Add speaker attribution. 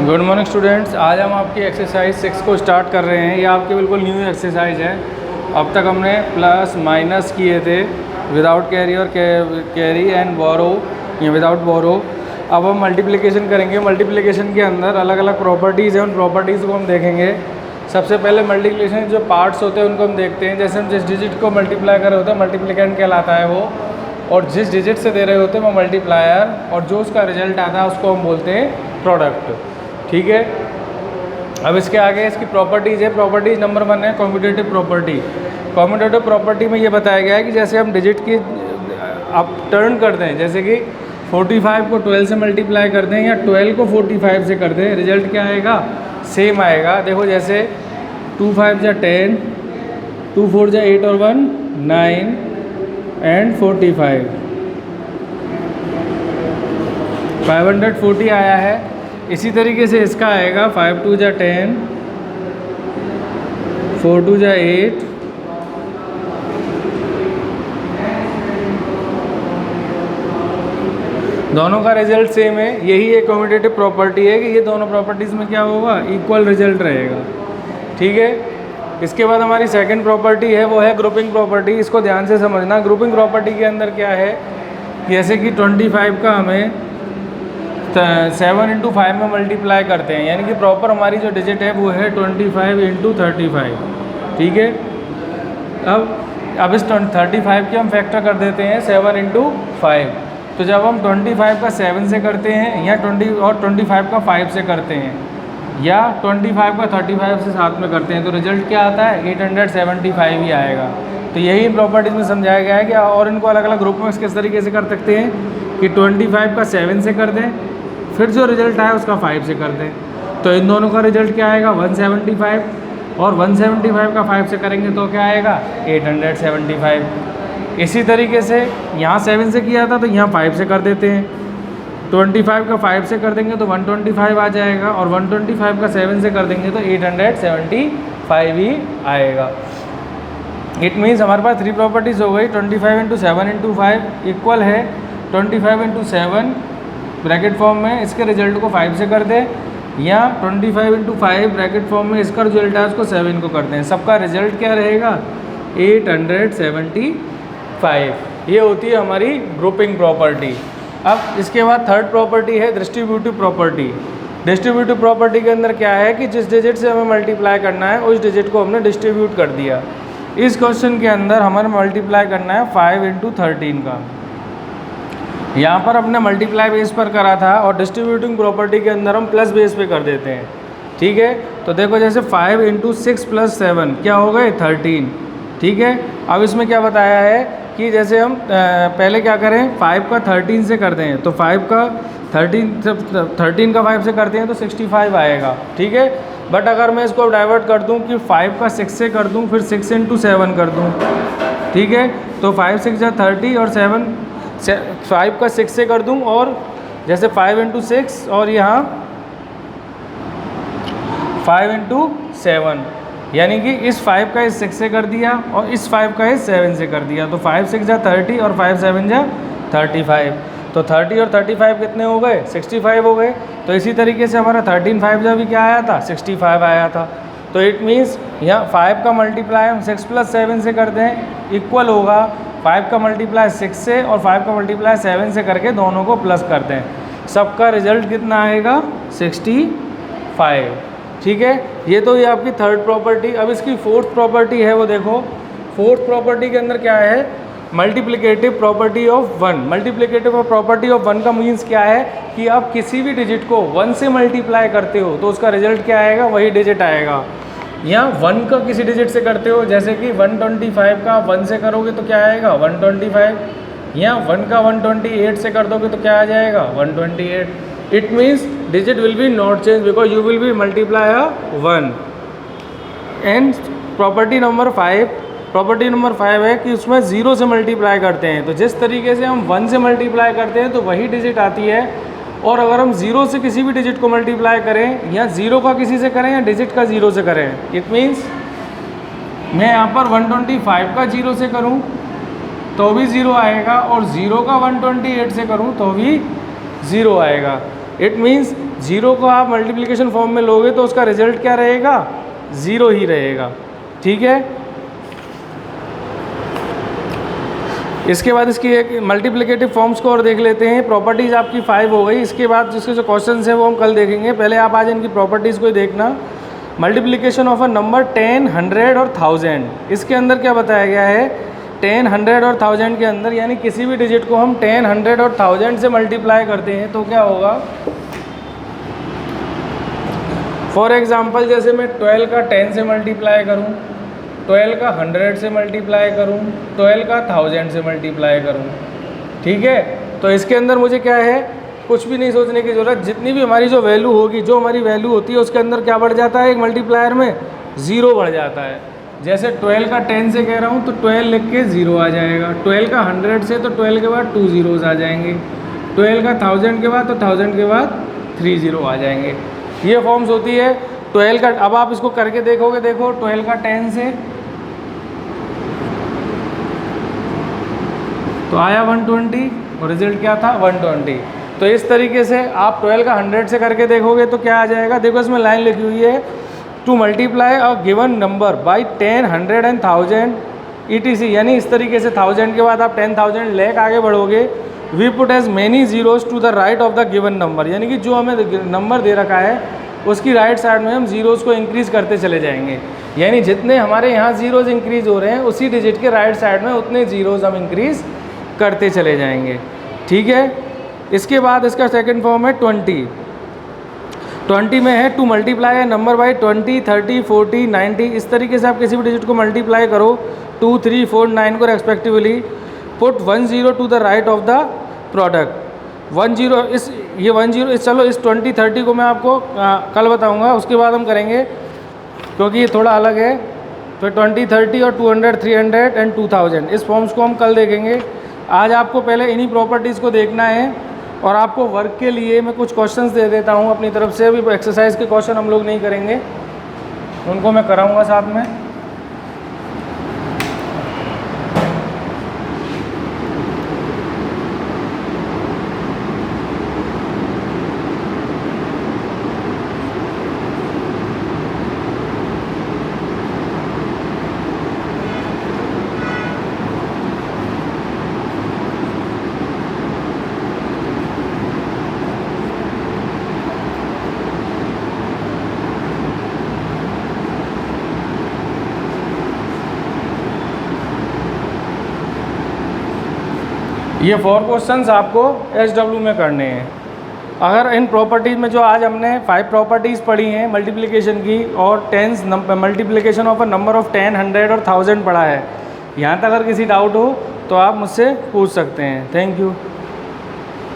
Speaker 1: Good morning students. आज हम आपकी एक्सरसाइज 6 को स्टार्ट कर रहे हैं। ये आपकी बिल्कुल न्यू एक्सरसाइज है। अब तक हमने प्लस माइनस किए थे विदाउट कैरी और कैरी एंड बोरो या विदाउट बोरो। अब हम मल्टीप्लिकेशन करेंगे। मल्टीप्लिकेशन के अंदर अलग अलग प्रॉपर्टीज़ हैं, उन प्रॉपर्टीज़ को हम देखेंगे। सबसे पहले मल्टीप्लिकेशन जो पार्ट्स होते हैं उनको हम देखते हैं। जैसे हम जिस डिजिट को मल्टीप्लाई कर रहे होते हैं मल्टीप्लिकेंट कहलाता है वो, और जिस डिजिट से दे रहे होते हैं वो मल्टीप्लायर, और जो उसका रिजल्ट आता है उसको हम बोलते हैं प्रोडक्ट। ठीक है। अब इसके आगे इसकी प्रॉपर्टीज़ है। प्रॉपर्टीज़ नंबर 1 है कॉम्यूटेटिव प्रॉपर्टी। कॉम्यूटेटिव प्रॉपर्टी में ये बताया गया है कि जैसे हम डिजिट की आप टर्न करते हैं, जैसे कि 45 को 12 से मल्टीप्लाई कर दें या 12 को 45 से कर दें, रिजल्ट क्या आएगा? सेम आएगा। देखो जैसे 2 5 जा 10, 2 4 जा 8 और 1 9 एंड 45 540 आया है। इसी तरीके से इसका आएगा 5 2 जा 10, 4 2 जा 8, दोनों का रिजल्ट सेम है। यही एक कम्यूटेटिव प्रॉपर्टी है कि ये दोनों प्रॉपर्टीज़ में क्या होगा? इक्वल रिजल्ट रहेगा। ठीक है। इसके बाद हमारी सेकंड प्रॉपर्टी है, वो है ग्रुपिंग प्रॉपर्टी। इसको ध्यान से समझना। ग्रुपिंग प्रॉपर्टी के अंदर क्या है, जैसे कि 25 का हमें 7 × 5 में मल्टीप्लाई करते हैं, यानी कि प्रॉपर हमारी जो डिजिट है वो है 25 × 35। ठीक है। अब इस 35 के हम फैक्टर कर देते हैं 7 × 5। तो जब हम 25 का 7 से करते हैं या 25 का 5 से करते हैं या 25 का 35 से साथ में करते हैं, तो रिजल्ट क्या आता है? 875 ही आएगा। तो यही प्रॉपर्टीज़ में समझाया गया है कि और इनको अलग अलग ग्रुप में किस तरीके से कर सकते हैं कि 25 का 7 से कर दें, फिर जो रिजल्ट आए उसका 5 से कर दें। तो इन दोनों का रिजल्ट क्या आएगा? 175, और 175 का 5 से करेंगे तो क्या आएगा? 875। इसी तरीके से यहाँ 7 से किया था तो यहाँ 5 से कर देते हैं। 25 का 5 से कर देंगे तो 125 आ जाएगा, और 125 का 7 से कर देंगे तो 875 ही आएगा। इट मीन्स हमारे पास 3 प्रॉपर्टीज़ हो गई। 25 × 7 × 5 इक्वल है 25 × 7 ब्रैकेट फॉर्म में, इसके रिजल्ट को 5 से कर दें, या 25 × 5 ब्रैकेट फॉर्म में इसका रिजल्ट है उसको 7 को कर दें। सबका रिजल्ट क्या रहेगा? 875। ये होती है हमारी ग्रुपिंग प्रॉपर्टी। अब इसके बाद थर्ड प्रॉपर्टी है डिस्ट्रीब्यूटिव प्रॉपर्टी। डिस्ट्रीब्यूटिव प्रॉपर्टी के अंदर क्या है कि जिस डिजिट से हमें मल्टीप्लाई करना है उस डिजिट को हमने डिस्ट्रीब्यूट कर दिया। इस क्वेश्चन के अंदर हमें मल्टीप्लाई करना है 5 × 13 का। यहाँ पर हमने मल्टीप्लाई बेस पर करा था, और डिस्ट्रीब्यूटिंग प्रॉपर्टी के अंदर हम प्लस बेस पे कर देते हैं। ठीक है। तो देखो जैसे 5 × 6 + 7 क्या हो गए? 13। ठीक है। अब इसमें क्या बताया है कि जैसे हम पहले क्या करें, 5 का 13 से कर दें, तो 5 का 13 का 5 से करते हैं तो 65 आएगा। ठीक है। बट अगर मैं इसको डाइवर्ट कर दूं कि 5 का 6 से कर दूं, फिर 6 × 7 कर दूं, ठीक है, तो 5 6 जा 30 और 5 का 6 से कर दूं, और जैसे 5 × 6 और यहाँ 5 × 7, यानी कि इस 5 का इस 6 से कर दिया और इस 5 का इस 7 से कर दिया, तो 5 6 जा 30 और 5 7 जा 35। तो 30 और 35 कितने हो गए? 65 हो गए। तो इसी तरीके से हमारा 13 5 जा भी क्या आया था? 65 आया था। तो इट मीन्स यहाँ 5 का मल्टीप्लाई हम 6 + 7 से कर दें इक्वल होगा 5 का मल्टीप्लाई 6 से और 5 का मल्टीप्लाई 7 से करके दोनों को प्लस कर दें। सबका रिजल्ट कितना आएगा? 65। ठीक है। ये तो ये आपकी थर्ड प्रॉपर्टी। अब इसकी फोर्थ प्रॉपर्टी है, वो देखो। फोर्थ प्रॉपर्टी के अंदर क्या है? Multiplicative property of 1। Multiplicative property of 1 का मीन्स क्या है कि आप किसी भी डिजिट को 1 से मल्टीप्लाई करते हो तो उसका रिजल्ट क्या आएगा? वही डिजिट आएगा। या 1 का किसी डिजिट से करते हो, जैसे कि 125 का 1 से करोगे तो क्या आएगा? 125। या 1 का 128 से कर दोगे तो क्या आ जाएगा? 128। It means digit will be not changed because you will be multiply a 1. And property number 5 है कि उसमें 0 से मल्टीप्लाई करते हैं। तो जिस तरीके से हम 1 से मल्टीप्लाई करते हैं तो वही डिजिट आती है, और अगर हम 0 से किसी भी डिजिट को मल्टीप्लाई करें या 0 का किसी से करें या डिजिट का 0 से करें, इट मीन्स मैं यहाँ पर 125 का 0 से करूँ तो भी 0 आएगा, और 0 का 128 से करूँ तो भी 0 आएगा। इट मीन्स ज़ीरो को आप मल्टीप्लिकेशन फॉर्म में लोगे तो उसका रिजल्ट क्या रहेगा, ज़ीरो ही रहेगा। ठीक है, इसके बाद इसकी एक मल्टीप्लिकेटिव फॉर्म्स को और देख लेते हैं। प्रॉपर्टीज़ आपकी 5 हो गई। इसके बाद जिसके जो क्वेश्चन है वो हम कल देखेंगे। पहले आप आज इनकी प्रॉपर्टीज़ को ही देखना। मल्टीप्लिकेशन ऑफ अ नंबर 10, 100 और 1000, इसके अंदर क्या बताया गया है, 10, 100 और 1000 के अंदर यानी किसी भी डिजिट को हम 10, 100 और 1000 से मल्टीप्लाई करते हैं तो क्या होगा। फॉर एग्ज़ाम्पल जैसे मैं 12 का 10 से मल्टीप्लाई करूँ, 12 का 100 से मल्टीप्लाई करूँ, 12 का 1000 से मल्टीप्लाई करूँ। ठीक है, तो इसके अंदर मुझे क्या है, कुछ भी नहीं सोचने की ज़रूरत। जितनी भी हमारी जो वैल्यू होगी, जो हमारी वैल्यू होती है उसके अंदर क्या बढ़ जाता है, एक मल्टीप्लायर में ज़ीरो बढ़ जाता है। जैसे 12 का 10 से कह रहा हूँ तो 12 लिख के ज़ीरो आ जाएगा। 12 का 100 से तो 12 के बाद 2 ज़ीरोज़ आ जाएंगे। 12 का 1000 के बाद तो 1000 के बाद 3 ज़ीरो आ जाएंगे। ये फॉर्म्स होती है 12 का। अब आप इसको करके देखोगे, देखो 12 का 10 से तो आया 120 और रिजल्ट क्या था, 120। तो इस तरीके से आप 12 का 100 से करके देखोगे तो क्या आ जाएगा। देखो इसमें लाइन लिखी हुई है, to multiply a given number by 10, 100 and 1000 ETC, यानी इस तरीके से 1000 के बाद आप 10,000 लेके आगे बढ़ोगे। We put as many zeros to the right of the given number, यानी कि जो हमें नंबर दे रखा है उसकी राइट साइड में हम जीरोज़ को इंक्रीज़ करते चले जाएंगे। यानी जितने हमारे यहाँ जीरोज़ इंक्रीज़ हो रहे हैं उसी डिजिट के राइट साइड में उतने जीरोज़ हम इंक्रीज़ करते चले जाएंगे। ठीक है, इसके बाद इसका सेकंड फॉर्म है 20। 20 में है टू मल्टीप्लाई है नंबर बाई 20, 30, 40, 90। इस तरीके से आप किसी भी डिजिट को मल्टीप्लाई करो 2, 3, 4, 9 को respectively. Put 1 0 to the right of the product. 1 0 इस ये 1 0 इस चलो इस 20, 30 को मैं आपको कल बताऊंगा, उसके बाद हम करेंगे क्योंकि ये थोड़ा अलग है। तो 20, 30 और 200, 300 एंड 2000 इस फॉर्म्स को हम कल देखेंगे। आज आपको पहले इन्हीं प्रॉपर्टीज़ को देखना है और आपको वर्क के लिए मैं कुछ क्वेश्चंस दे देता हूँ अपनी तरफ से। अभी एक्सरसाइज के क्वेश्चन हम लोग नहीं करेंगे, उनको मैं कराऊँगा साथ में। ये 4 क्वेश्चंस आपको SW में करने हैं। अगर इन प्रॉपर्टीज़ में जो आज हमने 5 प्रॉपर्टीज़ पढ़ी हैं मल्टीप्लिकेशन की और tens multiplication of a number of 10, 100 और 1000 पढ़ा है, यहाँ तक अगर किसी डाउट हो तो आप मुझसे पूछ सकते हैं। Thank you.